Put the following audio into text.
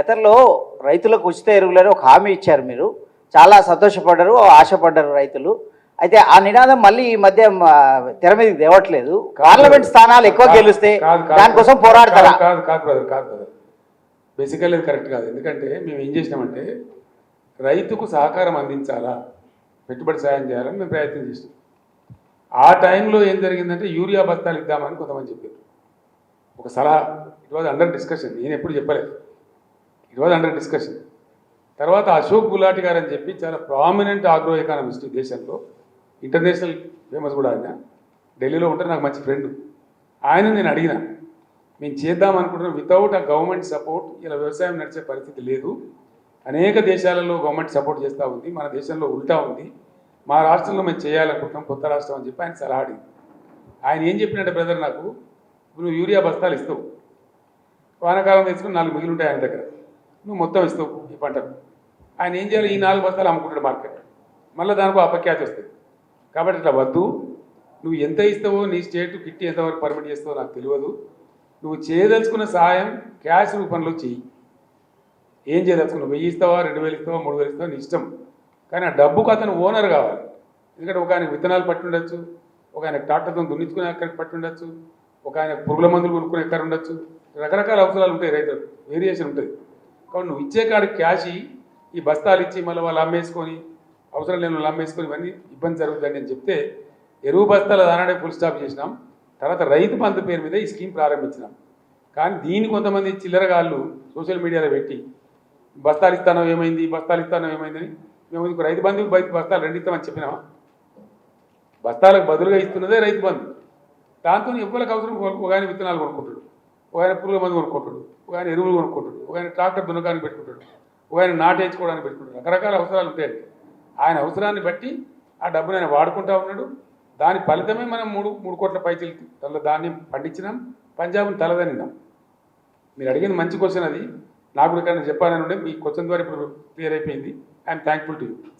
గతంలో రైతులకు ఉచిత ఎరువులని ఒక హామీ ఇచ్చారు మీరు. చాలా సంతోషపడ్డారు, ఆశపడ్డారు రైతులు. అయితే ఆ నినాదం మళ్ళీ ఈ మధ్య తెర మీదకి తేవట్లేదు. పార్లమెంట్ స్థానాలు ఎక్కువ గెలిస్తే దానికోసం పోరాడతారా? కాదు కాదు బ్రదర్, కాదు బ్రదర్, బేసికల్లీ అది కరెక్ట్ కాదు. ఎందుకంటే మేము ఏం చేసినామంటే రైతుకు సహకారం అందించాలా, పెట్టుబడి సాయం చేయాలని మేము ప్రయత్నం చేసినాం. ఆ టైంలో ఏం జరిగిందంటే యూరియా బస్తాలు ఇద్దామని కొంతమంది చెప్పారు. ఒక సలహా, ఇట్ వాజ్ అండర్ డిస్కషన్, నేను ఎప్పుడు చెప్పలేదు, ఇట్ వాజ్ అండర్ డిస్కషన్. తర్వాత అశోక్ గులాటి గారు అని చెప్పి చాలా ప్రామినెంట్ ఆగ్రో ఎకానమిస్ట్ దేశంలో, ఇంటర్నేషనల్ ఫేమస్ కూడా ఆయన, ఢిల్లీలో ఉంటే నాకు మంచి ఫ్రెండ్. ఆయన నేను అడిగిన, మేము చేద్దాం అనుకుంటున్నాం, వితౌట్ ఆ గవర్నమెంట్ సపోర్ట్ ఇలా వ్యవసాయం నడిచే పరిస్థితి లేదు. అనేక దేశాలలో గవర్నమెంట్ సపోర్ట్ చేస్తూ ఉంది, మన దేశంలో ఉల్టా ఉంది. మా రాష్ట్రంలో మేము చేయాలనుకుంటున్నాం కొత్త రాష్ట్రం అని చెప్పి ఆయన సలహా అడిగింది. ఆయన ఏం చెప్పినట్టే బ్రదర్, నాకు నువ్వు యూరియా బస్తాలు ఇస్తావు, వానాకాలం తెచ్చుకుని 4 మిగిలి ఉంటాయి ఆయన దగ్గర, నువ్వు మొత్తం ఇస్తావు ఈ పంటకు. ఆయన ఏం చేయాలి, ఈ 4 బస్తాలు అమ్ముకుంటాడు మార్కెట్, మళ్ళీ దానికి అపఖ్యాతి వస్తుంది. కాబట్టి ఇట్లా వద్దు, నువ్వు ఎంత ఇస్తావో, నీ స్టేట్ కిట్టి ఎంతవరకు పర్మిట్ చేస్తావో నాకు తెలియదు, నువ్వు చేయదలుచుకున్న సహాయం క్యాష్ రూపంలో చెయ్యి. ఏం చేయదలుచుకున్నావు, 1000 ఇస్తావా, 2000 ఇస్తావా, 3000 ఇస్తావా, నీ ఇష్టం. కానీ ఆ డబ్బుకు అతను ఓనర్ కావాలి. ఎందుకంటే ఒక ఆయనకు విత్తనాలు పట్టి ఉండొచ్చు, ఒక ఆయనకు ట్రాక్టర్తో దున్నించుకునే అక్కడికి పట్టి ఉండొచ్చు, ఒక ఆయన పురుగుల మందులు కొనుక్కునే ఎక్కడ ఉండొచ్చు, రకరకాల అవసరాలు ఉంటాయి, రైతులు వేరియేషన్ ఉంటుంది. కాబట్టి నువ్వు ఇచ్చే కాడికి క్యాష్ ఈ బస్తాలు ఇచ్చి మళ్ళీ వాళ్ళు అమ్మేసుకొని, అవసరం లేని వాళ్ళు అమ్మేసుకొని ఇవన్నీ ఇబ్బంది జరుగుతుంది అని చెప్తే ఎరువు బస్తాలు దానాడే ఫుల్ స్టాప్ చేసినాం. తర్వాత రైతు బంధు పేరు మీద ఈ స్కీమ్ ప్రారంభించినాం. కానీ దీన్ని కొంతమంది చిల్లరగాళ్ళు సోషల్ మీడియాలో పెట్టి బస్తాలు ఇస్తానో ఏమైంది, బస్తాలు ఇస్తానో ఏమైందని, మేము ఇంకో రైతు బంధుకు బస్తాలు 2 ఇస్తామని చెప్పినామా? బస్తాలకు బదులుగా ఇస్తున్నదే రైతు బంధు. దాంతో ఎవరికి అవసరం, ఒక ఆయన విత్తనాలు కొనుక్కుంటాడు, ఒక ఆయన పురుగుల మందు కొనుక్కుంటాడు, ఒక ఆయన ఎరువులు కొనుక్కుంటాడు, ఒక ఆయన ట్రాక్టర్ దున్నకానికి పెట్టుకుంటాడు, ఒక ఆయన నాటేసుకోవడానికి పెట్టుకుంటాడు. రకరకాల అవసరాలు ఉంటాయండి. ఆయన అవసరాన్ని బట్టి ఆ డబ్బును ఆయన వాడుకుంటూ ఉన్నాడు. దాని ఫలితమే మనం 3 కోట్ల పైచీలు ధాన్యం పండించినాం, పంజాబ్ని తలదనినాం. మీరు అడిగింది మంచి క్వశ్చన్, అది నాకు ఇక్కడ చెప్పాలని ఉండే. మీ క్వశ్చన్ ద్వారా ఇప్పుడు క్లియర్ అయిపోయింది. I'm thankful to you.